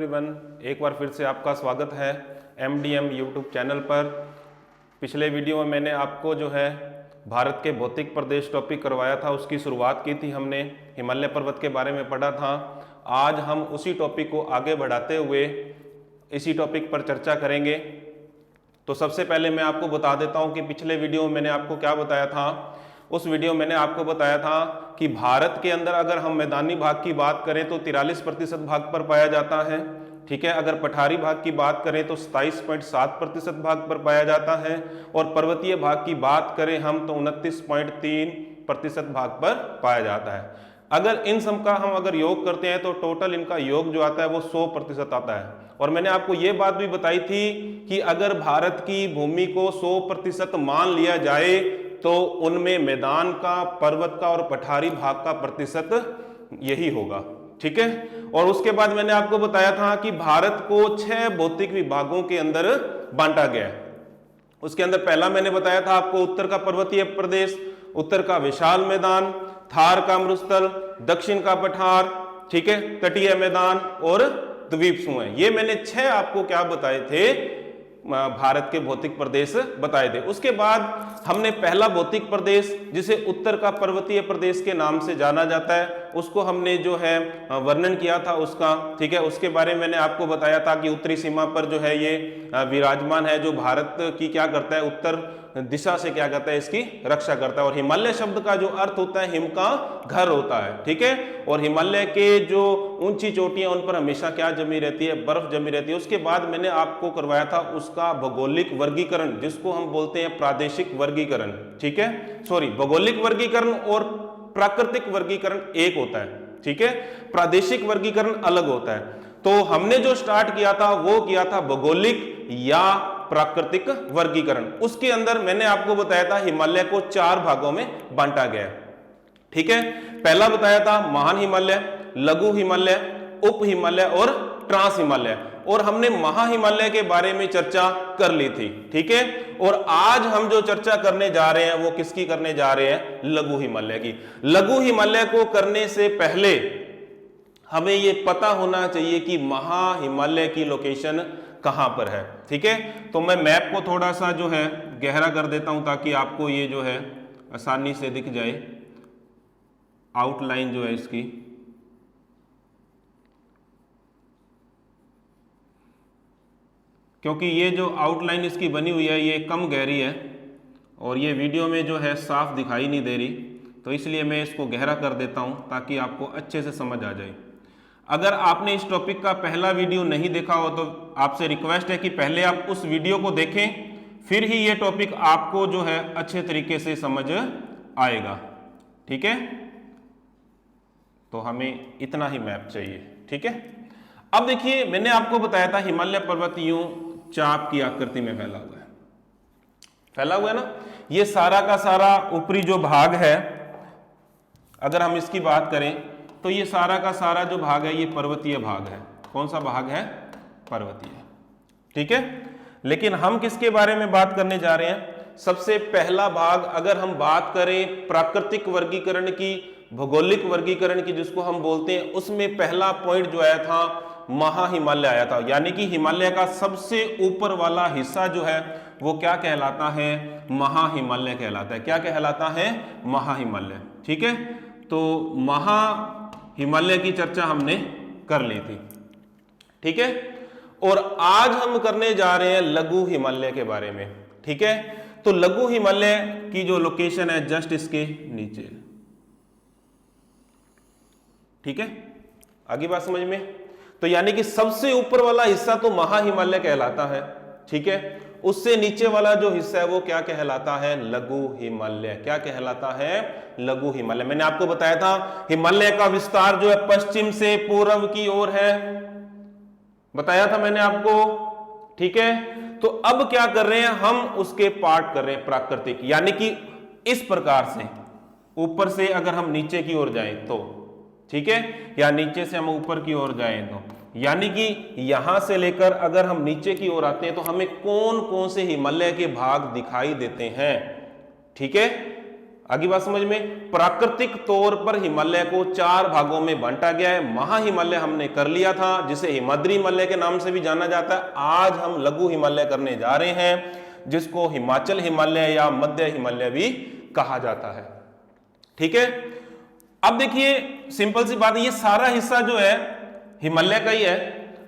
Everyone, एक बार फिर से आपका स्वागत है MDM यूट्यूब चैनल पर। पिछले वीडियो में मैंने आपको जो है भारत के भौतिक प्रदेश टॉपिक करवाया था, उसकी शुरुआत की थी हमने, हिमालय पर्वत के बारे में पढ़ा था। आज हम उसी टॉपिक को आगे बढ़ाते हुए इसी टॉपिक पर चर्चा करेंगे। तो सबसे पहले मैं आपको बता देता हूं कि पिछले वीडियो में मैंने आपको क्या बताया था। उस वीडियो में मैंने आपको बताया था कि भारत के अंदर अगर हम मैदानी भाग की बात करें तो 43% भाग पर पाया जाता है, ठीक है। अगर पठारी भाग की बात करें तो 27.7% भाग पर पाया जाता है, और पर्वतीय भाग की बात करें हम तो 29.3% भाग पर पाया जाता है। अगर इन सब का हम अगर योग करते हैं तो टोटल इनका योग जो आता है वो 100% आता है। और मैंने आपको ये बात भी बताई थी कि अगर भारत की भूमि को 100% मान लिया जाए तो उनमें मैदान का, पर्वत का और पठारी भाग का प्रतिशत यही होगा, ठीक है। और उसके बाद मैंने आपको बताया था कि भारत को 6 भौतिक विभागों के अंदर बांटा गया है। उसके अंदर पहला मैंने बताया था आपको उत्तर का पर्वतीय प्रदेश, उत्तर का विशाल मैदान, थार का मरुस्थल, दक्षिण का पठार, ठीक है, तटीय मैदान और द्वीप समूह। ये मैंने 6 आपको क्या बताए थे, भारत के भौतिक प्रदेश बताए थे। उसके बाद हमने पहला भौतिक प्रदेश जिसे उत्तर का पर्वतीय प्रदेश के नाम से जाना जाता है, उसको हमने जो है वर्णन किया था उसका, ठीक है। उसके बारे में मैंने आपको बताया था कि उत्तरी सीमा पर जो है ये विराजमान है, जो भारत की क्या करता है, उत्तर दिशा से क्या करता है, इसकी रक्षा करता है। और हिमालय शब्द का जो अर्थ होता है हिम का घर होता है, ठीक है। और हिमालय के जो ऊंची चोटियां उन पर हमेशा क्या जमी रहती है, बर्फ जमी रहती है। उसके बाद मैंने आपको करवाया था उसका भौगोलिक वर्गीकरण, जिसको हम बोलते हैं प्रादेशिक वर्गीकरण, ठीक है। सॉरी, भौगोलिक वर्गीकरण और प्राकृतिक वर्गीकरण एक होता है, ठीक है, प्रादेशिक वर्गीकरण अलग होता है। तो हमने जो स्टार्ट किया था वो किया था भौगोलिक या प्राकृतिक वर्गीकरण। उसके अंदर मैंने आपको बताया था हिमालय को 4 भागों में बांटा गया, ठीक है। पहला बताया था महान हिमालय, लघु हिमालय, उप हिमालय और ट्रांस हिमालय। और हमने महाहिमालय के बारे में चर्चा कर ली थी, ठीक है। और आज हम जो चर्चा करने जा रहे हैं वो किसकी करने जा रहे हैं, लघु हिमालय की। लघु हिमालय को करने से पहले हमें ये पता होना चाहिए कि महाहिमालय की लोकेशन कहां पर है, ठीक है। तो मैं मैप को थोड़ा सा जो है गहरा कर देता हूं ताकि आपको ये जो है आसानी से दिख जाए, आउटलाइन जो है इसकी। क्योंकि ये जो आउटलाइन इसकी बनी हुई है ये कम गहरी है और ये वीडियो में जो है साफ दिखाई नहीं दे रही, तो इसलिए मैं इसको गहरा कर देता हूं ताकि आपको अच्छे से समझ आ जाए। अगर आपने इस टॉपिक का पहला वीडियो नहीं देखा हो तो आपसे रिक्वेस्ट है कि पहले आप उस वीडियो को देखें, फिर ही ये टॉपिक आपको जो है अच्छे तरीके से समझ आएगा, ठीक है। तो हमें इतना ही मैप चाहिए, ठीक है। अब देखिए, मैंने आपको बताया था हिमालय पर्वत यूं चाप की आकृति में फैला हुआ है, फैला हुआ है ना। ये सारा का सारा ऊपरी जो भाग है, अगर हम इसकी बात करें तो ये सारा का सारा जो भाग है ये पर्वतीय भाग है। कौन सा भाग है, पर्वतीय, ठीक है। लेकिन हम किसके बारे में बात करने जा रहे हैं, सबसे पहला भाग अगर हम बात करें प्राकृतिक वर्गीकरण की, भौगोलिक वर्गीकरण की जिसको हम बोलते हैं, उसमें पहला पॉइंट जो आया था महाहिमालय आया था। यानी कि हिमालय का सबसे ऊपर वाला हिस्सा जो है वो क्या कहलाता है, महाहिमालय कहलाता है। क्या कहलाता है, महाहिमालय, ठीक है। तो महाहिमालय की चर्चा हमने कर ली थी, ठीक है। और आज हम करने जा रहे हैं लघु हिमालय के बारे में, ठीक है। तो लघु हिमालय की जो लोकेशन है जस्ट इसके नीचे, ठीक है। आगे बात समझ में। तो यानी कि सबसे ऊपर वाला हिस्सा तो महाहिमालय कहलाता है, ठीक है। उससे नीचे वाला जो हिस्सा है वो क्या कहलाता है, लघु हिमालय। क्या कहलाता है, लघु हिमालय। मैंने आपको बताया था हिमालय का विस्तार जो है पश्चिम से पूर्व की ओर है, बताया था मैंने आपको, ठीक है। तो अब क्या कर रहे हैं हम, उसके पार्ट कर रहे हैं प्राकृतिक। यानी कि इस प्रकार से ऊपर से अगर हम नीचे की ओर जाएं तो, ठीक है, या नीचे से हम ऊपर की ओर जाएं तो, यानी कि यहां से लेकर अगर हम नीचे की ओर आते हैं तो हमें कौन कौन से हिमालय के भाग दिखाई देते हैं, ठीक है। आगे बात समझ में। प्राकृतिक तौर पर हिमालय को 4 भागों में बांटा गया है। महा हिमालय हमने कर लिया था, जिसे हिमाद्री हिमालय के नाम से भी जाना जाता है। आज हम लघु हिमालय करने जा रहे हैं, जिसको हिमाचल हिमालय या मध्य हिमालय भी कहा जाता है। ठीक है, अब देखिए सिंपल सी बात है, ये सारा हिस्सा जो है हिमालय का ही है।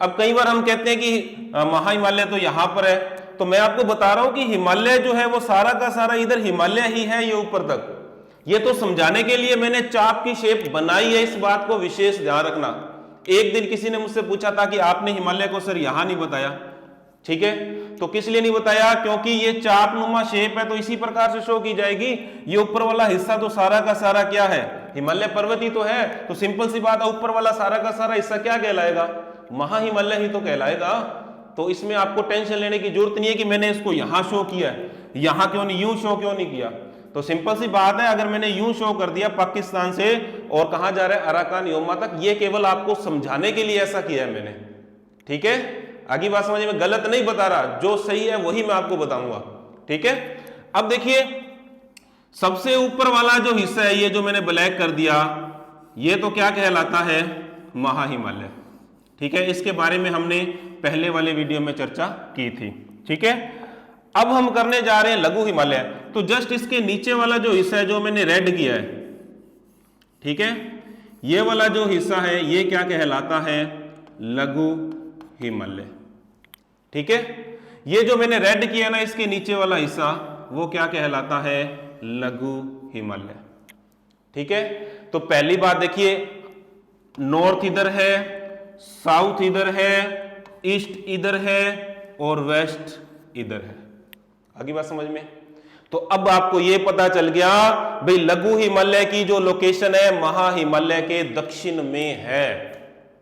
अब कई बार हम कहते हैं कि महा हिमालय तो यहां पर है, तो मैं आपको बता रहा हूं कि हिमालय जो है वो सारा का सारा इधर हिमालय ही है, ये ऊपर तक। ये तो समझाने के लिए मैंने चाप की शेप बनाई है, इस बात को विशेष ध्यान रखना। एक दिन किसी ने मुझसे पूछा था कि आपने हिमालय को सर यहां नहीं बताया। ठीक है, तो किस लिए नहीं बताया? क्योंकि ये चापनुमा शेप है, तो इसी प्रकार से शो की जाएगी। ये ऊपर वाला हिस्सा तो सारा का सारा क्या है? हिमालय पर्वत ही तो है। तो सिंपल सी बात है, ऊपर वाला सारा का सारा हिस्सा क्या कहलाएगा? महा हिमालय ही तो कहलाएगा। तो इसमें आपको टेंशन लेने की जरूरत नहीं है कि मैंने इसको यहां शो किया है, यहां क्यों नहीं, यूं शो क्यों नहीं किया। तो सिंपल सी बात है, अगर मैंने यूं शो कर दिया पाकिस्तान से और कहां जा रहा है, अराकान योमा तक, ये केवल आपको समझाने के लिए ऐसा किया है मैंने। ठीक है, आगे बात समझ में, गलत नहीं बता रहा, जो सही है वही मैं आपको बताऊंगा। ठीक है, अब देखिए सबसे ऊपर वाला जो हिस्सा है, ये जो मैंने ब्लैक कर दिया, ये तो क्या कहलाता है? महा हिमालय। ठीक है, इसके बारे में हमने पहले वाले वीडियो में चर्चा की थी। ठीक है, अब हम करने जा रहे हैं लघु हिमालय। तो जस्ट इसके नीचे वाला जो हिस्सा है, जो मैंने रेड किया है, ठीक है, ये वाला जो हिस्सा है ये क्या कहलाता है? लघु हिमालय। ठीक है, ये जो मैंने रेड किया ना, इसके नीचे वाला हिस्सा, वो क्या कहलाता है? लघु हिमालय। ठीक है, तो पहली बात देखिए, नॉर्थ इधर है, साउथ इधर है, ईस्ट इधर है और वेस्ट इधर है। आगे बात समझ में। तो अब आपको यह पता चल गया भाई लघु हिमालय की जो लोकेशन है महा हिमालय के दक्षिण में है।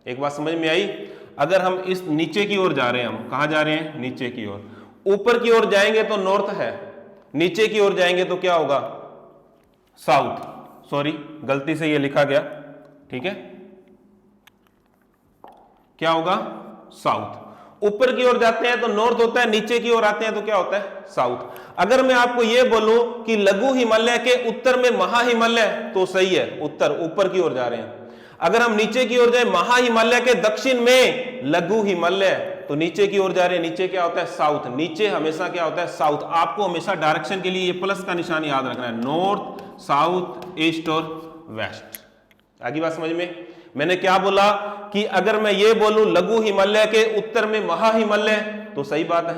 एक बात समझ में आई। अगर हम इस नीचे की ओर जा रहे हैं, हम कहां जा रहे हैं? नीचे की ओर। ऊपर की ओर जाएंगे तो नॉर्थ है, नीचे की ओर जाएंगे तो क्या होगा? साउथ। सॉरी, गलती से ये लिखा गया। ठीक है, क्या होगा? साउथ। ऊपर की ओर जाते हैं तो नॉर्थ होता है, नीचे की ओर आते हैं तो क्या होता है? साउथ। अगर मैं आपको यह बोलूं कि लघु हिमालय के उत्तर में महा हिमालय, तो सही है, उत्तर ऊपर की ओर जा रहे हैं। अगर हम नीचे की ओर जाए, महा हिमालय के दक्षिण में लघु हिमालय, तो नीचे की ओर जा रहे हैं, नीचे क्या होता है? साउथ। नीचे हमेशा क्या होता है? साउथ। आपको हमेशा डायरेक्शन के लिए ये प्लस का निशान याद रखना है, नॉर्थ, साउथ, ईस्ट और वेस्ट। आगे बात समझ में। मैंने क्या बोला कि अगर मैं ये बोलूं लघु हिमालय के उत्तर में महा हिमालय, तो सही बात है।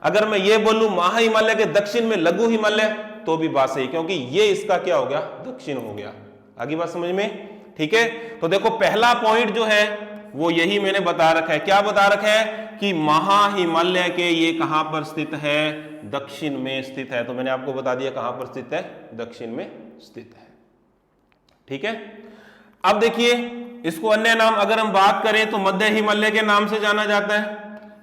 अगर मैं ये बोलूं महा हिमालय के दक्षिण में लघु हिमालय, तो भी बात सही, क्योंकि ये इसका क्या हो गया? दक्षिण हो गया। आगे बात समझ में। ठीक है, तो देखो पहला पॉइंट जो है वो यही मैंने बता रखा है। क्या बता रखा है? कि महा हिमालय के ये कहां पर स्थित है? दक्षिण में स्थित है। तो मैंने आपको बता दिया कहां पर स्थित है? दक्षिण में स्थित है। ठीक है, अब देखिए इसको अन्य नाम अगर हम बात करें तो मध्य हिमालय के नाम से जाना जाता है,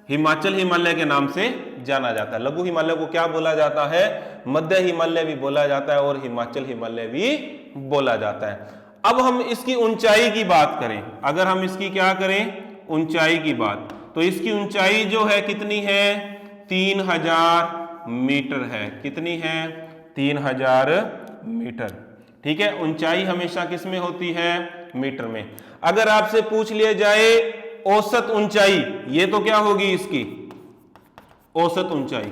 हिमाचल हिमालय के नाम से जाना जाता है। लघु हिमालय को क्या बोला जाता है? मध्य हिमालय भी बोला जाता है और हिमाचल हिमालय भी बोला जाता है। अब हम इसकी ऊंचाई की बात करें, अगर हम इसकी क्या करें? ऊंचाई की बात, तो इसकी ऊंचाई जो है कितनी है? 3000 मीटर है। कितनी है? 3000 मीटर। ठीक है, ऊंचाई हमेशा किस में होती है? मीटर में। अगर आपसे पूछ लिया जाए औसत ऊंचाई, ये तो क्या होगी इसकी? औसत ऊंचाई।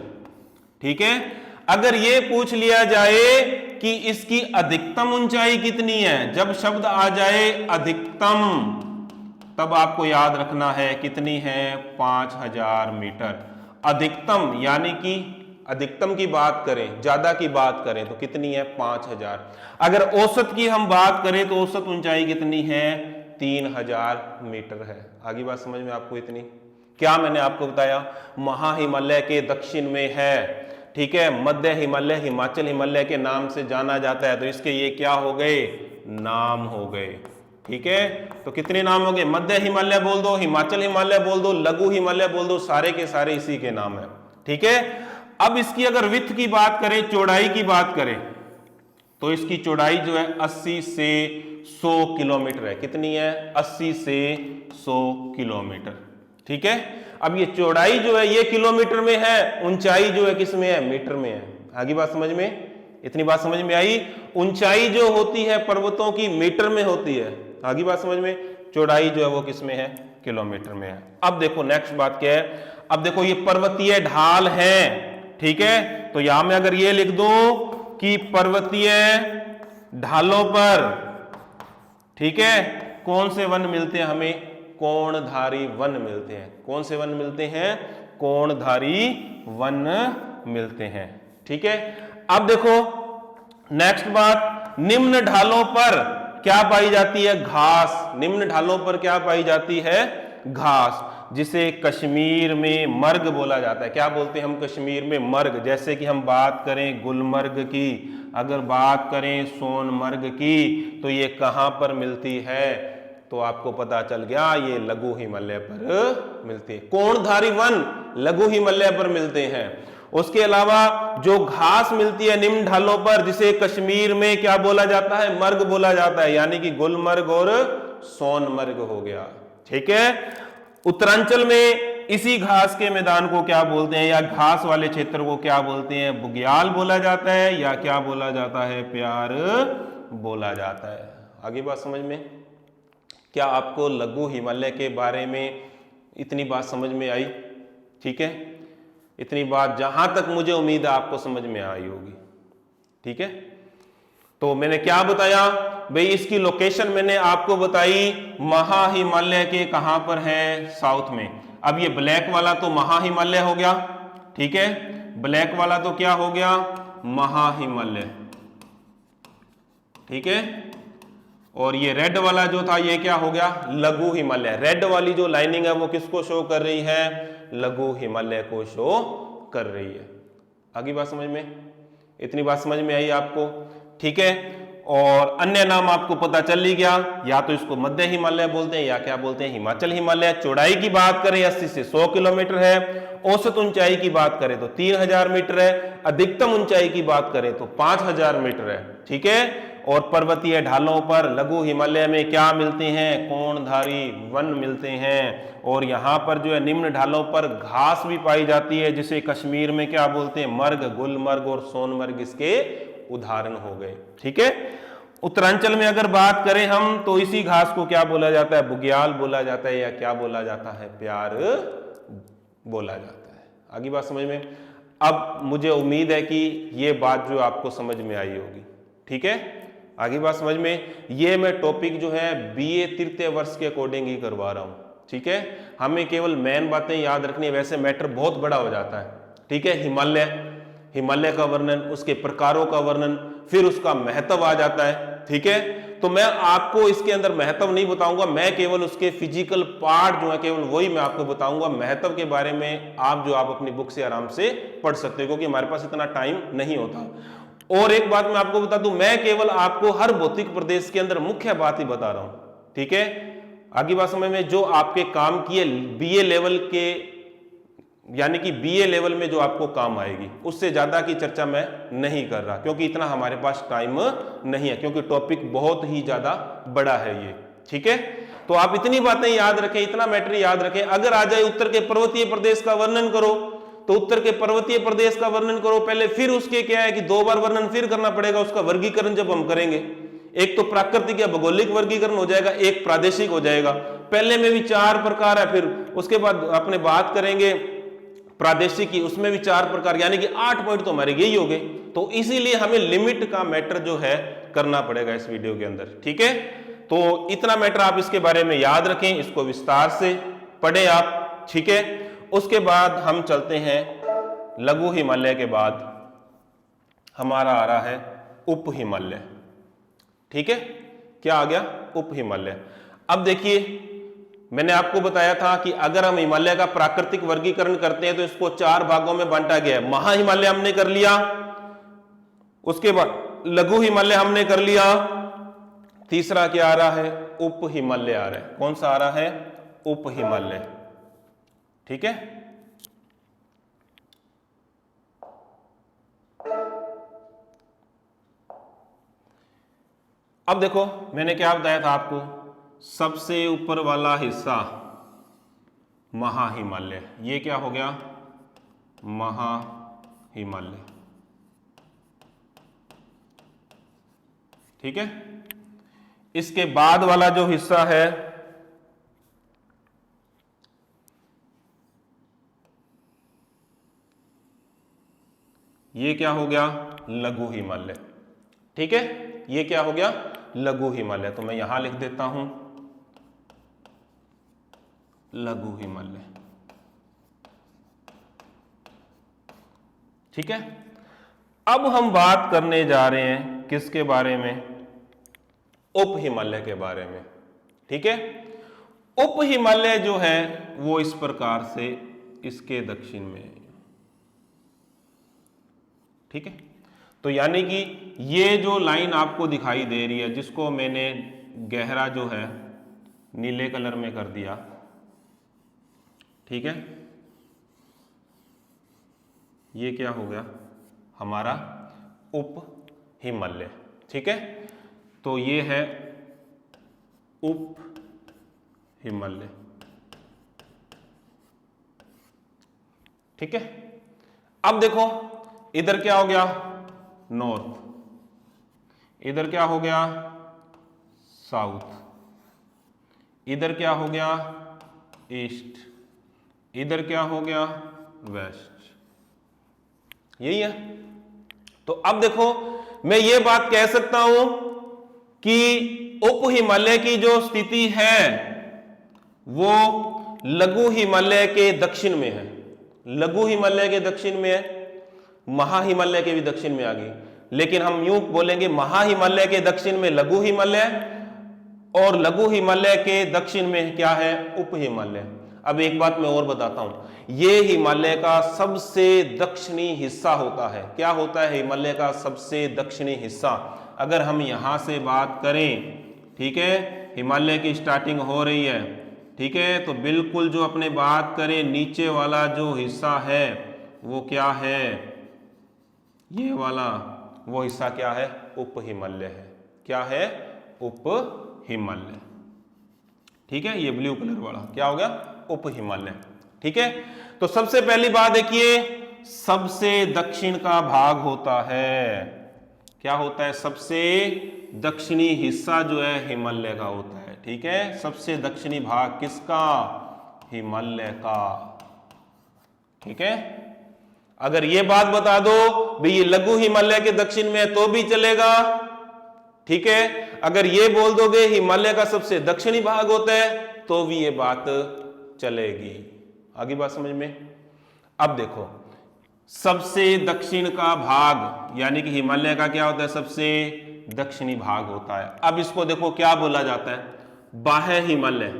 ठीक है, अगर ये पूछ लिया जाए कि इसकी अधिकतम ऊंचाई कितनी है, जब शब्द आ जाए अधिकतम, तब आपको याद रखना है कितनी है? 5000 मीटर। अधिकतम यानी कि अधिकतम की बात करें, ज्यादा की बात करें तो कितनी है? 5000। अगर औसत की हम बात करें तो औसत ऊंचाई कितनी है? 3000 मीटर है। आगे बात समझ में आपको इतनी? क्या मैंने आपको बताया? महा हिमालय के दक्षिण में है। ठीक है, मध्य हिमालय हिमाचल हिमालय के नाम से जाना जाता है, तो इसके ये क्या हो गए? नाम हो गए। ठीक है, तो कितने नाम हो गए? मध्य हिमालय बोल दो, हिमाचल हिमालय बोल दो, लघु हिमालय बोल दो, सारे के सारे इसी के नाम है। ठीक है, अब इसकी अगर विड्थ की बात करें, चौड़ाई की बात करें, तो इसकी चौड़ाई जो है 80 से 100 किलोमीटर है। कितनी है? 80 से 100 किलोमीटर। ठीक है, अब ये चौड़ाई जो है ये किलोमीटर में है, ऊंचाई जो है किस में है? मीटर में है। आगे बात समझ में। इतनी बात समझ में आई। ऊंचाई जो होती है पर्वतों की मीटर में होती है, आगे बात समझ में। चौड़ाई जो है वो किस में है, किलोमीटर में है। अब देखो नेक्स्ट बात क्या है, अब देखो ये पर्वतीय ढाल है, ठीक है। तो यहां में अगर ये लिख दूं कि पर्वतीय ढालों पर, ठीक है, कौन से वन मिलते हैं हमें, कोणधारी वन मिलते हैं। कौन से वन मिलते हैं, कोणधारी वन मिलते हैं, ठीक है। अब देखो नेक्स्ट बात, निम्न ढालों पर क्या पाई जाती है, घास। निम्न ढालों पर क्या पाई जाती है, घास, जिसे कश्मीर में मर्ग बोला जाता है। क्या बोलते हैं हम कश्मीर में, मर्ग। जैसे कि हम बात करें गुलमर्ग की, अगर बात करें सोनमर्ग की, तो ये कहां पर मिलती है, तो आपको पता चल गया ये लघु हिमालय पर मिलती है। कोणधारी वन लघु हिमालय पर मिलते हैं। उसके अलावा जो घास मिलती है निम्न ढालों पर, जिसे कश्मीर में क्या बोला जाता है, मर्ग बोला जाता है, यानी कि गुलमर्ग और सोनमर्ग हो गया, ठीक है। उत्तरांचल में इसी घास के मैदान को क्या बोलते हैं, या घास वाले क्षेत्र को क्या बोलते हैं, बुग्याल बोला जाता है, या क्या बोला जाता है, प्यार बोला जाता है। आगे बात समझ में। क्या आपको लघु हिमालय के बारे में इतनी बात समझ में आई, ठीक है। इतनी बात जहां तक मुझे उम्मीद है आपको समझ में आई होगी, ठीक है। तो मैंने क्या बताया भाई, इसकी लोकेशन मैंने आपको बताई, महा हिमालय के कहां पर है, साउथ में। अब ये ब्लैक वाला तो महा हिमालय हो गया, ठीक है। ब्लैक वाला तो क्या हो गया, महा हिमालय, ठीक है। और ये रेड वाला जो था ये क्या हो गया, लघु हिमालय। रेड वाली जो लाइनिंग है वो किसको शो कर रही है, लघु हिमालय को शो कर रही है। आगे बात समझ में, इतनी बात समझ में आई आपको, ठीक है। और अन्य नाम आपको पता चल ही गया, या तो इसको मध्य हिमालय बोलते हैं, या क्या बोलते हैं, हिमाचल हिमालय। चौड़ाई की बात करें 80 से 100 किलोमीटर है। औसत ऊंचाई की बात करें तो 3000 मीटर है। अधिकतम ऊंचाई की बात करें तो 5000 मीटर है, ठीक है। और पर्वतीय ढालों पर लघु हिमालय में क्या मिलते हैं, कोणधारी वन मिलते हैं। और यहाँ पर जो है निम्न ढालों पर घास भी पाई जाती है, जिसे कश्मीर में क्या बोलते हैं, मर्ग, गुलमर्ग और सोनमर्ग इसके उदाहरण हो गए, ठीक है। उत्तरांचल में अगर बात करें हम तो इसी घास को क्या बोला जाता है, बुग्याल बोला जाता है, या क्या बोला जाता है, प्यार बोला जाता है। आगे बात समझ में। अब मुझे उम्मीद है कि ये बात जो आपको समझ में आई होगी, ठीक है। आगे बात समझ में। ये मैं टॉपिक जो है बीए तृतीय वर्ष के अकॉर्डिंग ही करवा रहा हूं, ठीक है। हमें केवल मेन बातें याद रखनी है, वैसे मैटर बहुत बड़ा हो जाता है, ठीक है। हिमालय का वर्णन, उसके प्रकारों का वर्णन, फिर उसका महत्व आ जाता है, ठीक है। तो मैं आपको इसके अंदर महत्व नहीं बताऊंगा, मैं केवल उसके फिजिकल पार्ट जो है केवल वही मैं आपको बताऊंगा। महत्व के बारे में आप अपनी बुक से आराम से पढ़ सकते हो, क्योंकि हमारे पास इतना टाइम नहीं होता। और एक बात मैं आपको बता दूं, मैं केवल आपको हर भौतिक प्रदेश के अंदर मुख्य बात ही बता रहा हूं, ठीक है। आगे बात समय में जो आपके काम की बीए लेवल के, यानी कि बीए लेवल में जो आपको काम आएगी, उससे ज्यादा की चर्चा मैं नहीं कर रहा, क्योंकि इतना हमारे पास टाइम नहीं है, क्योंकि टॉपिक बहुत ही ज्यादा बड़ा है ये, ठीक है। तो आप इतनी बातें याद रखें, इतना मैटर याद रखें। अगर आ जाए उत्तर के पर्वतीय प्रदेश का वर्णन करो, तो उत्तर के पर्वतीय प्रदेश का वर्णन करो पहले, फिर उसके क्या है कि 2 बार वर्णन फिर करना पड़ेगा। उसका वर्गीकरण जब हम करेंगे, एक तो प्राकृतिक या भौगोलिक वर्गीकरण हो जाएगा, एक प्रादेशिक हो जाएगा। पहले में भी 4 प्रकार है, फिर उसके बाद अपने बात करेंगे प्रादेशिक की, उसमें भी 4 प्रकार, यानी कि 8 पॉइंट तो हमारे यही हो गए। तो इसीलिए हमें लिमिट का मैटर जो है करना पड़ेगा इस वीडियो के अंदर, ठीक है। तो इतना मैटर आप इसके बारे में याद रखें, इसको विस्तार से पढ़ें आप, ठीक है। उसके बाद हम चलते हैं लघु हिमालय के बाद हमारा आ रहा है उप हिमालय, ठीक है। क्या आ गया, उप हिमालय। अब देखिए मैंने आपको बताया था कि अगर हम हिमालय का प्राकृतिक वर्गीकरण करते हैं तो इसको 4 भागों में बांटा गया है। महा हिमालय हमने कर लिया, उसके बाद लघु हिमालय हमने कर लिया, तीसरा क्या आ रहा है, उप हिमालय आ रहा है। कौन सा आ रहा है, उप हिमालय, ठीक है। अब देखो मैंने क्या बताया था आपको, सबसे ऊपर वाला हिस्सा महा हिमालय, ये क्या हो गया, महा हिमालय, ठीक है। इसके बाद वाला जो हिस्सा है ये क्या हो गया, लघु हिमालय। ठीक है, ये क्या हो गया, लघु हिमालय। तो मैं यहां लिख देता हूं लघु हिमालय। ठीक है, अब हम बात करने जा रहे हैं किसके बारे में, उप हिमालय के बारे में। ठीक है, उप हिमालय जो है वो इस प्रकार से इसके दक्षिण में है। ठीक है, तो यानी कि ये जो लाइन आपको दिखाई दे रही है, जिसको मैंने गहरा जो है नीले कलर में कर दिया, ठीक है, ये क्या हो गया, हमारा उप हिमालय। ठीक है, तो ये है उप हिमालय। ठीक है, अब देखो इधर क्या हो गया, नॉर्थ, इधर क्या हो गया, साउथ, इधर क्या हो गया, ईस्ट, इधर क्या हो गया, वेस्ट। यही है। तो अब देखो मैं ये बात कह सकता हूं कि उप हिमालय की जो स्थिति है वो लघु हिमालय के दक्षिण में है, लघु हिमालय के दक्षिण में है, महा हिमालय के भी दक्षिण में आ गई। लेकिन हम यूं बोलेंगे महा हिमालय के दक्षिण में लघु हिमालय और लघु हिमालय के दक्षिण में क्या है, उप हिमालय। अब एक बात मैं और बताता हूं, ये हिमालय का सबसे दक्षिणी हिस्सा होता है। क्या होता है हिमालय का सबसे दक्षिणी हिस्सा? अगर हम यहां से बात करें, ठीक है, हिमालय की स्टार्टिंग हो रही है, ठीक है, तो बिल्कुल जो अपने बात करें नीचे वाला जो हिस्सा है वो क्या है, ये वाला, वो हिस्सा क्या है, उप हिमालय है। क्या है, उप हिमालय। ठीक है, ये ब्लू कलर वाला क्या हो गया, उप हिमालय। ठीक है, तो सबसे पहली बात देखिए, सबसे दक्षिण का भाग होता है, क्या होता है, सबसे दक्षिणी हिस्सा जो है हिमालय का होता है। ठीक है, सबसे दक्षिणी भाग किसका, हिमालय का। ठीक है, अगर ये बात बता दो भाई ये लघु हिमालय के दक्षिण में है तो भी चलेगा। ठीक है, अगर ये बोल दोगे हिमालय का सबसे दक्षिणी भाग होता है तो भी ये बात चलेगी। आगे बात समझ में? अब देखो, सबसे दक्षिण का भाग यानी कि हिमालय का क्या होता है, सबसे दक्षिणी भाग होता है। अब इसको देखो क्या बोला जाता है, बाह्य हिमालय।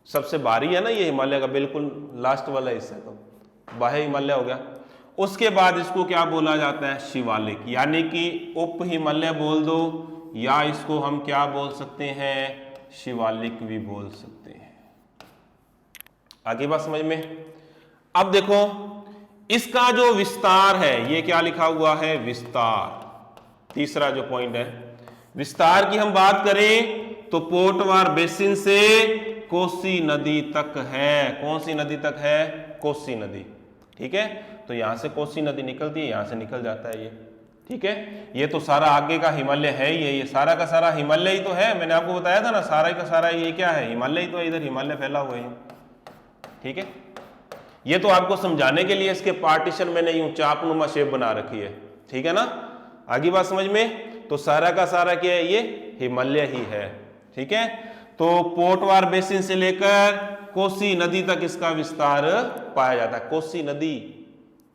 सबसे बाहरी है ना ये हिमालय का, बिल्कुल लास्ट वाला हिस्सा, तो बाह्य हिमालय हो गया। उसके बाद इसको क्या बोला जाता है, शिवालिक, यानी कि उप हिमालय बोल दो या इसको हम क्या बोल सकते हैं, शिवालिक भी बोल सकते हैं। आगे बात समझ में? अब देखो इसका जो विस्तार है, ये क्या लिखा हुआ है, विस्तार। तीसरा जो पॉइंट है, विस्तार की हम बात करें तो पोटवार बेसिन से कोसी नदी तक है। कौन सी नदी तक है, कोसी नदी। ठीक है, तो यहां से कोसी नदी निकलती है, यहां से निकल जाता है ये। ठीक है, ये तो सारा आगे का हिमालय है ही है, ये सारा का सारा हिमालय ही तो है। मैंने आपको बताया था ना, सारा का सारा ये क्या है, हिमालय ही तो है, इधर हिमालय फैला हुआ है। ठीक है, ये तो आपको समझाने के लिए इसके पार्टीशन मैंने यूं चापनुमा शेप बना रखी है। ठीक है ना, आगे बात समझ में? तो सारा का सारा क्या है, ये हिमालय ही है। ठीक है, तो पोटवार बेसिन से लेकर कोसी नदी तक इसका विस्तार पाया जाता है। कोसी नदी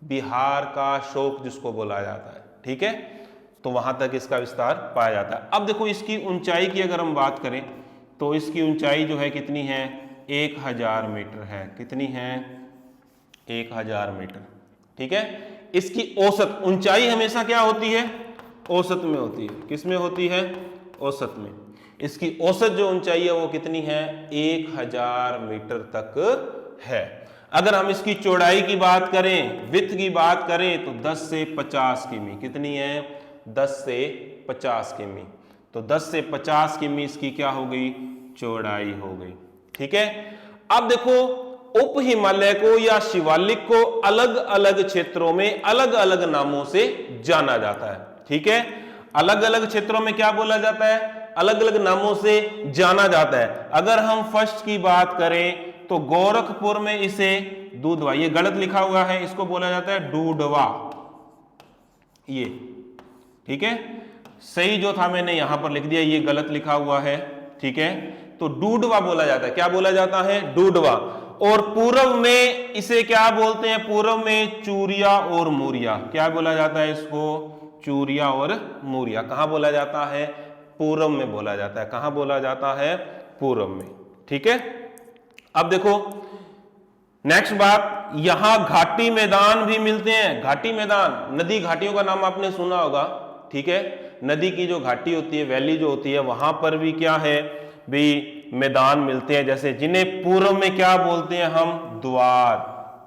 बिहार का शोक जिसको बोला जाता है। ठीक है, तो वहां तक इसका विस्तार पाया जाता है। अब देखो इसकी ऊंचाई की अगर हम बात करें तो इसकी ऊंचाई जो है कितनी है, 1000 मीटर है। कितनी है, 1000 मीटर। ठीक है, इसकी औसत ऊंचाई हमेशा क्या होती है, औसत में होती है। किस में होती है, औसत में। इसकी औसत जो ऊंचाई है वो कितनी है, 1000 मीटर तक है। अगर हम इसकी चौड़ाई की बात करें, विड्थ की बात करें तो 10 से 50 किमी। कितनी है, 10 से 50 किमी। तो 10 से 50 किमी इसकी क्या हो गई, चौड़ाई हो गई। ठीक है, अब देखो उप हिमालय को या शिवालिक को अलग अलग क्षेत्रों में अलग अलग नामों से जाना जाता है। ठीक है, अलग अलग क्षेत्रों में क्या बोला जाता है, अलग अलग नामों से जाना जाता है। अगर हम फर्स्ट की बात करें तो गोरखपुर में इसे दूधवा, ये गलत लिखा हुआ है, इसको बोला जाता है डूडवा, ये ठीक है। सही जो था मैंने यहां पर लिख दिया, ये गलत लिखा हुआ है, ठीक है। तो डूडवा बोला जाता है, क्या बोला जाता है, डूडवा। और पूर्व में इसे क्या बोलते हैं, पूर्व में चूरिया और मूरिया, क्या बोला जाता है इसको, चूरिया और मूरिया। कहां बोला जाता है, पूर्व में बोला जाता है, कहां बोला जाता है, पूर्व में, ठीक है। अब देखो नेक्स्ट बात, यहां घाटी मैदान भी मिलते हैं। घाटी मैदान, नदी घाटियों का नाम आपने सुना होगा, ठीक है। नदी की जो घाटी होती है, वैली जो होती है, वहां पर भी क्या है भी मैदान मिलते हैं, जैसे जिन्हें पूर्व में क्या बोलते हैं हम, द्वार।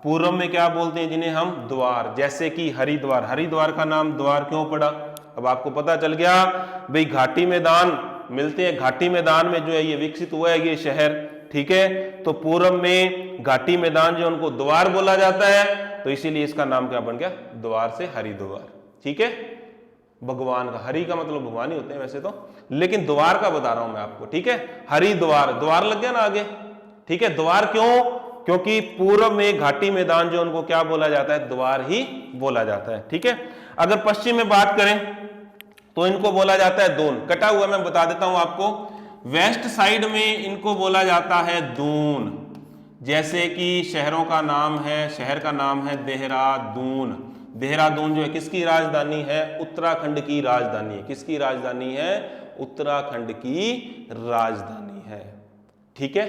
पूर्व में क्या बोलते हैं जिन्हें हम, द्वार। जैसे कि हरिद्वार, हरिद्वार का नाम द्वार क्यों पड़ा, अब आपको पता चल गया भाई, घाटी मैदान मिलते हैं। घाटी मैदान में जो है ये विकसित हुआ है ये शहर, ठीक है। तो पूर्व में घाटी मैदान जो उनको द्वार बोला जाता है, तो इसीलिए इसका नाम क्या बन गया, द्वार से हरिद्वार, ठीक है। भगवान का, हरि का मतलब भगवान ही होते हैं वैसे तो, लेकिन द्वार का बता रहा हूं मैं आपको, ठीक है। हरिद्वार, द्वार लग गया ना आगे, ठीक है। द्वार क्यों, क्योंकि पूर्व में घाटी मैदान जो उनको क्या बोला जाता है, द्वार ही बोला जाता है, ठीक है। अगर पश्चिम में बात करें तो इनको बोला जाता है दून। कटा हुआ मैं बता देता हूं आपको, वेस्ट साइड में इनको बोला जाता है दून। जैसे कि शहरों का नाम है, शहर का नाम है देहरादून। देहरादून जो है किसकी राजधानी है, उत्तराखंड की राजधानी है। किसकी राजधानी है, उत्तराखंड की राजधानी है, ठीक है।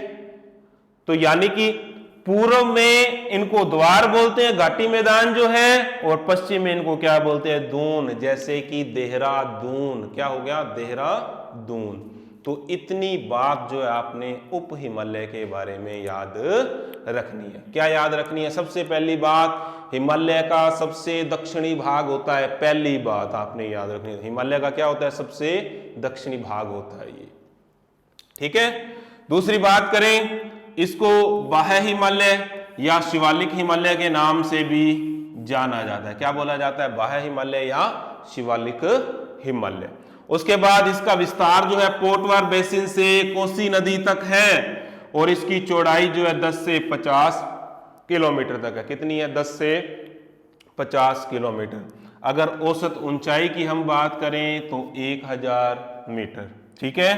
तो यानी कि पूर्व में इनको द्वार बोलते हैं घाटी मैदान जो है, और पश्चिम में इनको क्या बोलते हैं, दून। जैसे कि देहरादून, क्या हो गया, देहरादून। तो इतनी बात जो है आपने उप हिमालय के बारे में याद रखनी है। क्या याद रखनी है, सबसे पहली बात, हिमालय का सबसे दक्षिणी भाग होता है। पहली बात आपने याद रखनी है, हिमालय का क्या होता है, सबसे दक्षिणी भाग होता है ये, ठीक है। दूसरी बात करें, इसको बाह्य हिमालय या शिवालिक हिमालय के नाम से भी जाना जाता है। क्या बोला जाता है, बाह्य हिमालय या शिवालिक हिमालय। उसके बाद इसका विस्तार जो है पोटवार बेसिन से कोसी नदी तक है, और इसकी चौड़ाई जो है 10 से 50 किलोमीटर तक है। कितनी है, 10 से 50 किलोमीटर। अगर औसत ऊंचाई की हम बात करें तो 1000 मीटर, ठीक है।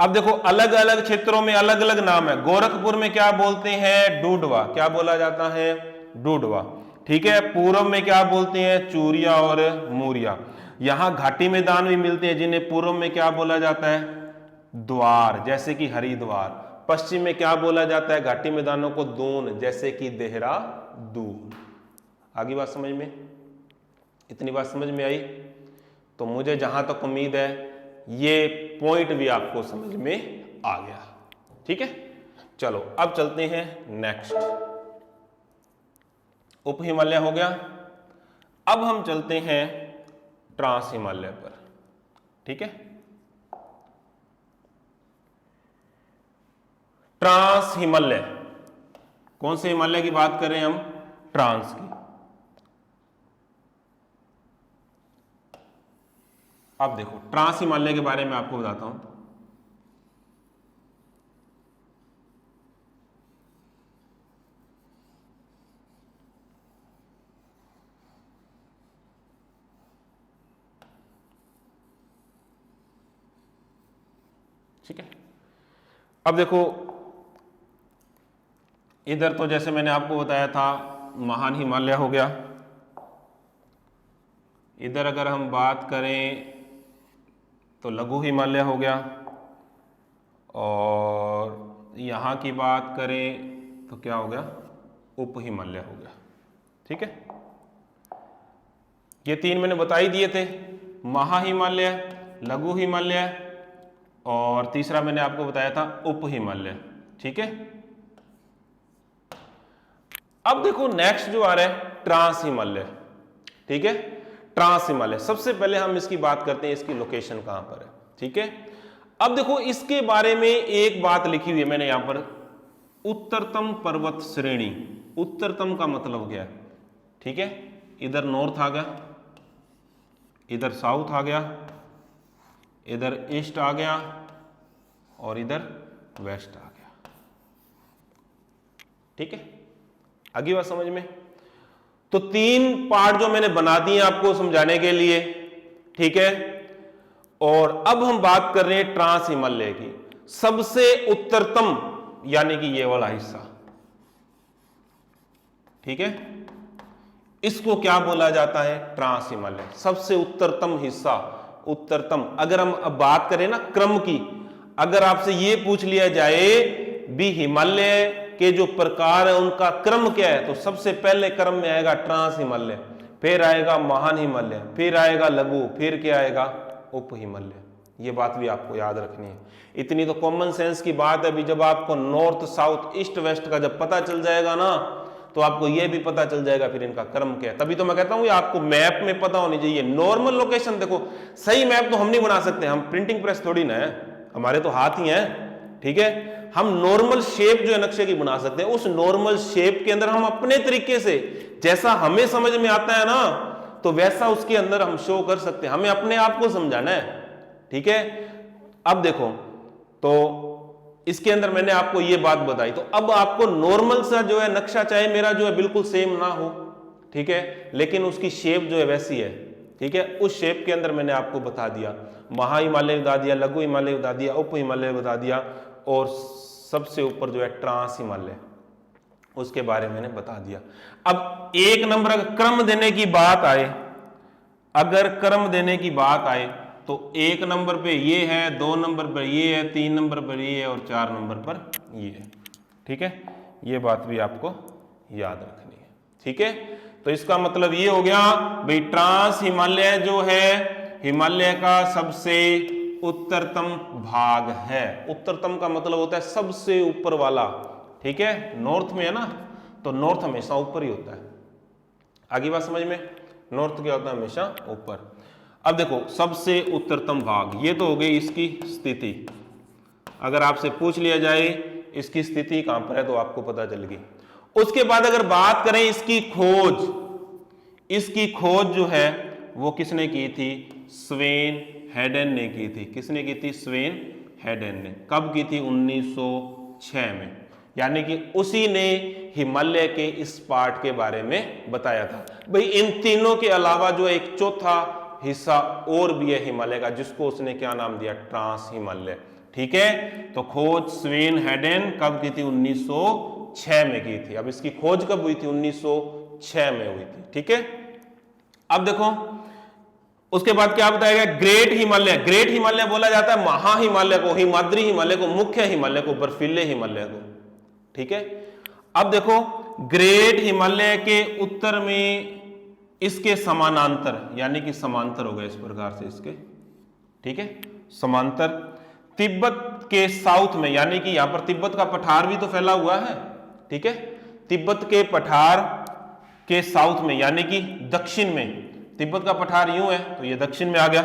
अब देखो अलग अलग क्षेत्रों में अलग अलग नाम है। गोरखपुर में क्या बोलते हैं, डूडवा, क्या बोला जाता है, डूडवा, ठीक है। पूर्व में क्या बोलते हैं, चूरिया और मूरिया। यहां घाटी मैदान भी मिलते हैं जिन्हें पूर्व में क्या बोला जाता है, द्वार, जैसे कि हरिद्वार। पश्चिम में क्या बोला जाता है घाटी मैदानों को, दून, जैसे कि देहरादून। आगे बात समझ में, इतनी बात समझ में आई? तो मुझे जहां तक उम्मीद है ये पॉइंट भी आपको समझ में आ गया, ठीक है। चलो अब चलते हैं नेक्स्ट। उप हिमालय हो गया, अब हम चलते हैं ट्रांस हिमालय पर, ठीक है। ट्रांस हिमालय, कौन से हिमालय की बात कर रहे हैं हम, ट्रांस की। अब देखो ट्रांस हिमालय के बारे में आपको बताता हूं। ठीक है, अब देखो इधर तो जैसे मैंने आपको बताया था महान हिमालय हो गया। इधर अगर हम बात करें तो लघु हिमालय हो गया, और यहाँ की बात करें तो क्या हो गया, उप हिमालय हो गया, ठीक है। ये तीन मैंने बता ही दिए थे, महा हिमालय, लघु हिमालय, और तीसरा मैंने आपको बताया था उप हिमालय, ठीक है। अब देखो नेक्स्ट जो आ रहा है ट्रांस हिमालय, ठीक है। ट्रांस हिमालय, सबसे पहले हम इसकी बात करते हैं, इसकी लोकेशन कहां पर है, ठीक है। अब देखो इसके बारे में एक बात लिखी हुई है मैंने यहां पर, उत्तरतम पर्वत श्रेणी। उत्तरतम का मतलब क्या है, ठीक है। इधर नॉर्थ आ गया, इधर साउथ आ गया, इधर ईस्ट आ गया और इधर वेस्ट आ गया। ठीक है, आगे बात समझ में। तो 3 पार्ट जो मैंने बना दिए आपको समझाने के लिए, ठीक है। और अब हम बात कर रहे हैं ट्रांस हिमालय की, सबसे उत्तरतम यानी कि ये वाला हिस्सा, ठीक है। इसको क्या बोला जाता है? ट्रांस हिमालय, सबसे उत्तरतम हिस्सा। उत्तरतम, अगर हम अब बात करें ना क्रम की, अगर आपसे ये पूछ लिया जाए भी हिमालय के जो प्रकार है उनका क्रम क्या है, तो सबसे पहले क्रम में आएगा ट्रांस हिमालय, फिर आएगा महान हिमालय, फिर आएगा लघु, फिर क्या आएगा? उप हिमालय। ये बात भी आपको याद रखनी है। इतनी तो कॉमन सेंस की बात है भी, जब आपको नॉर्थ साउथ ईस्ट वेस्ट का जब पता चल जाएगा ना, तो आपको यह भी पता चल जाएगा फिर इनका क्रम क्या है। तभी तो मैं कहता हूं ये आपको मैप में पता होनी चाहिए। नॉर्मल लोकेशन देखो, सही मैप तो हम नहीं बना सकते, हम प्रिंटिंग प्रेस थोड़ी ना है, हमारे तो हाथ ही हैं, ठीक है। हम नॉर्मल शेप जो है नक्शे की बना सकते हैं, उस नॉर्मल शेप के अंदर हम अपने तरीके से, जैसा हमें समझ में आता है ना, तो वैसा उसके अंदर हम शो कर सकते हैं। हमें अपने आप को समझाना है, ठीक है। अब देखो, तो इसके अंदर मैंने आपको ये बात बताई, तो अब आपको नॉर्मल सा जो है नक्शा, चाहे मेरा जो है बिल्कुल सेम ना हो, ठीक है, लेकिन उसकी शेप जो है वैसी है, ठीक है। उस शेप के अंदर मैंने आपको बता दिया, महा हिमालय बता दिया, लघु हिमालय बता दिया, उप हिमालय बता दिया, और सबसे ऊपर जो है ट्रांस हिमालय, उसके बारे में मैंने बता दिया। अब 1 नंबर अगर क्रम देने की बात आए, अगर क्रम देने की बात आए, तो 1 नंबर पे ये है, 2 नंबर पर ये है, 3 नंबर पर ये है और 4 नंबर पर ये है, ठीक है। ये बात भी आपको याद रखनी है, ठीक है। तो इसका मतलब ये हो गया भाई, ट्रांस हिमालय जो है हिमालय का सबसे उत्तरतम भाग है। उत्तरतम का मतलब होता है सबसे ऊपर वाला, ठीक है। नॉर्थ में है ना, तो नॉर्थ हमेशा ऊपर ही होता है। आगे बात समझ में, नॉर्थ क्या होता है? हमेशा ऊपर। अब देखो, सबसे उत्तरतम भाग, ये तो हो गई इसकी स्थिति। अगर आपसे पूछ लिया जाए इसकी स्थिति कहां पर है, तो आपको पता चल गई। उसके बाद अगर बात करें इसकी खोज, इसकी खोज जो है वो किसने की थी? स्वेन हेडेन ने की थी। किसने की थी? स्वेन हेडेन ने। कब की थी? 1906 में। यानी कि उसी ने हिमालय के इस पार्ट के बारे में बताया था। भाई इन तीनों के अलावा जो एक चौथा हिस्सा और भी है हिमालय का, जिसको उसने क्या नाम दिया? ट्रांस हिमालय, ठीक है। तो खोज स्वेन हेडेन कब की थी? 1906 में की थी। अब इसकी खोज कब हुई थी? 1906 में हुई थी, ठीक है। अब देखो, उसके बाद क्या बताया गया? ग्रेट हिमालय। ग्रेट हिमालय बोला जाता है महा हिमालय को, हिमाद्री हिमालय को, मुख्य हिमालय को, बर्फीले हिमालय को, ठीक है। अब देखो, ग्रेट हिमालय के उत्तर में इसके समानांतर, यानी कि समांतर हो गए इस प्रकार से इसके, ठीक है, समांतर तिब्बत के साउथ में, यानी कि यहां पर तिब्बत का पठार भी तो फैला हुआ है, ठीक है। तिब्बत के पठार के साउथ में, यानी कि दक्षिण में, तिब्बत का पठार यूं है तो ये दक्षिण में आ गया,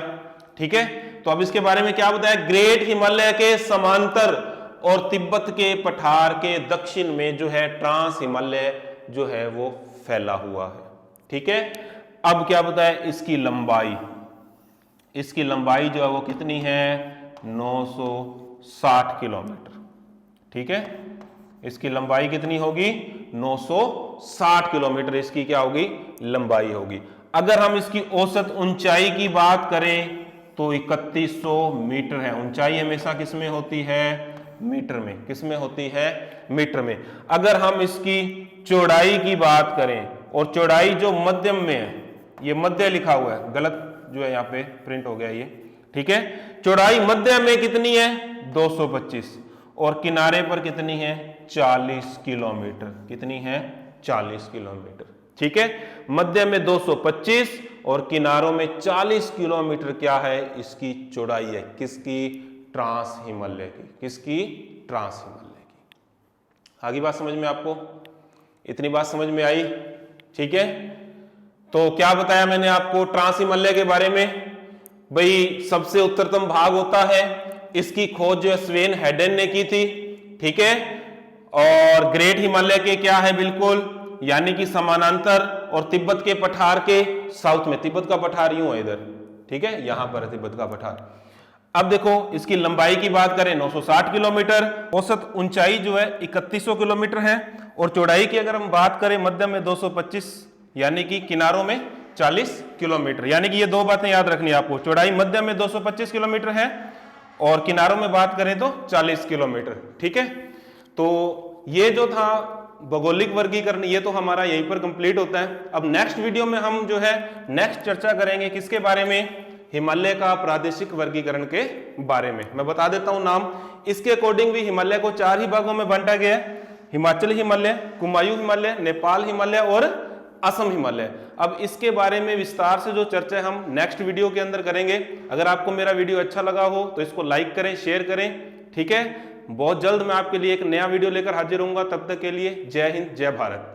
ठीक है। तो अब इसके बारे में क्या बताया? ग्रेट हिमालय के समांतर और तिब्बत के पठार के दक्षिण में जो है ट्रांस हिमालय जो है वो फैला हुआ है, ठीक है। अब क्या बताया? इसकी लंबाई, इसकी लंबाई जो है वो कितनी है? 960 किलोमीटर, ठीक है। इसकी लंबाई कितनी होगी? 960 किलोमीटर इसकी क्या होगी? लंबाई होगी। अगर हम इसकी औसत ऊंचाई की बात करें तो 3100 मीटर है। ऊंचाई हमेशा किस में होती है? मीटर में। किस में होती है? मीटर में। अगर हम इसकी चौड़ाई की बात करें, और चौड़ाई जो मध्यम में है, ये मध्य लिखा हुआ है, गलत जो है यहाँ पे प्रिंट हो गया ये, ठीक है। चौड़ाई मध्य में कितनी है? 225, और किनारे पर कितनी है? 40 किलोमीटर। कितनी है? 40 किलोमीटर, ठीक है। मध्य में 225 और किनारों में 40 किलोमीटर क्या है? इसकी चौड़ाई है। किसकी? ट्रांस हिमालय की। किसकी? ट्रांस हिमालय की। आगे बात समझ में आपको? इतनी बात समझ में आई, ठीक है। तो क्या बताया मैंने आपको ट्रांस हिमालय के बारे में? भाई सबसे उत्तरतम भाग होता है, इसकी खोज जो है स्वेन हेडेन ने की थी, ठीक है। और ग्रेट हिमालय के क्या है? बिल्कुल, यानी कि समानांतर, और तिब्बत के पठार के साउथ में। तिब्बत का पठार यूं है इधर, ठीक है, यहां पर है तिब्बत का पठार। अब देखो इसकी लंबाई की बात करें 960 किलोमीटर, औसत ऊंचाई जो है 3100 किलोमीटर है, और चौड़ाई की अगर हम बात करें मध्य में 225 यानी कि किनारों में 40 किलोमीटर। यानी कि ये दो बातें याद रखनी है आपको, चौड़ाई मध्य में 225 किलोमीटर है और किनारों में बात करें तो 40 किलोमीटर। ठीक है, तो ये जो था भौगोलिक वर्गीकरण, ये तो हमारा यहीं पर कंप्लीट होता है। अब नेक्स्ट वीडियो में हम जो है नेक्स्ट चर्चा करेंगे किसके बारे में, हिमालय का प्रादेशिक वर्गीकरण के बारे में। मैं बता देता हूं नाम, इसके अकॉर्डिंग भी हिमालय को 4 ही भागों में बांटा गया है, हिमाचल हिमालय, कुमायूं हिमालय, नेपाल हिमालय और असम हिमालय। अब इसके बारे में विस्तार से जो चर्चा हम नेक्स्ट वीडियो के अंदर करेंगे। अगर आपको मेरा वीडियो अच्छा लगा हो तो इसको लाइक करें, शेयर करें। ठीक है, बहुत जल्द मैं आपके लिए एक नया वीडियो लेकर हाजिर होऊंगा। तब तक के लिए जय हिंद, जय भारत।